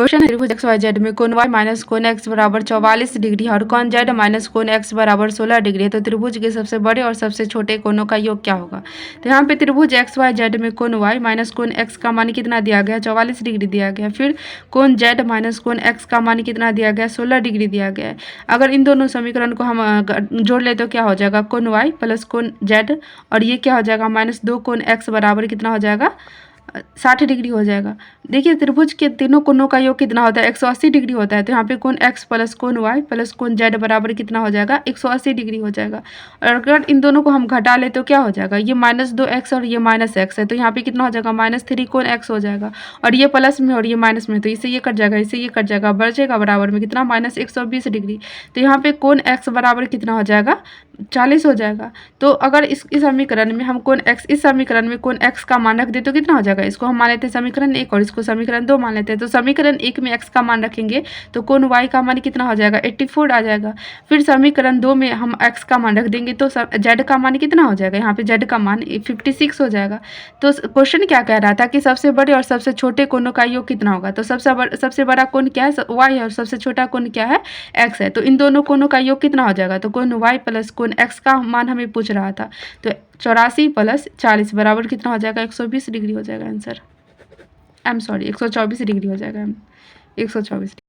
Question है त्रिभुज x Y Z में कोण वाई माइनस कोण एक्स बराबर 44 डिग्री है और कोण जेड माइनस कोण एक्स बराबर 16 डिग्री है। तो त्रिभुज के सबसे बड़े और सबसे छोटे कोणों का योग क्या होगा। तो यहाँ पे त्रिभुज एक्स वाई जेड में कोण वाई माइनस कोण एक्स का मान कितना दिया गया है, 44 डिग्री दिया गया है। फिर कोण जेड माइनस कोण एक्स का मान कितना दिया गया है, 16 डिग्री दिया गया है। अगर इन दोनों समीकरण को हम जोड़ ले तो क्या हो जाएगा, कोण वाई प्लस कोण जेड और ये क्या हो जाएगा माइनस 2 कोण एक्स बराबर कितना हो जाएगा, 60 डिग्री हो जाएगा। देखिए त्रिभुज के तीनों कोणों का योग कितना होता है, 180 डिग्री होता है। तो यहाँ पे कोण x प्लस कोण y प्लस कोण z बराबर कितना हो जाएगा, 180 डिग्री हो जाएगा। और अगर इन दोनों को हम घटा ले तो क्या हो जाएगा, ये -2x और ये -x है तो यहाँ पे कितना हो जाएगा, -3 कोण x हो जाएगा। और ये प्लस में और ये माइनस में तो इससे ये कट जाएगा, इससे ये कट जाएगा, बचेगा बराबर में कितना, -120 डिग्री। तो यहाँ पे कोण x बराबर कितना हो जाएगा, 40 हो जाएगा। तो अगर इस समीकरण में हम कोण x, इस समीकरण में कोण x का मान रख दे तो कितना हो जाएगा, इसको हम मान लेते हैं समीकरण 1 और इसको समीकरण 2 मान लेते हैं। तो समीकरण 1 में x का मान रखेंगे तो कोण y का मान कितना हो जाएगा, 84 आ जाएगा। फिर समीकरण 2 में हम x का मान रख देंगे तो z का मान कितना हो जाएगा, यहाँ पे z का मान 56 हो जाएगा। तो क्वेश्चन क्या कह रहा था कि सबसे बड़े और सबसे छोटे कोणों का योग कितना होगा। तो सबसे बड़ा कोण क्या है, y है, और सबसे छोटा कोण क्या है, x है। तो इन दोनों कोणों का योग कितना हो जाएगा, तो कोण y प्लस कोण x का मान हमें पूछ रहा था। तो 84 प्लस 40 बराबर कितना हो जाएगा, 120 डिग्री हो जाएगा आंसर। 124 डिग्री हो जाएगा, 124 डिग्री।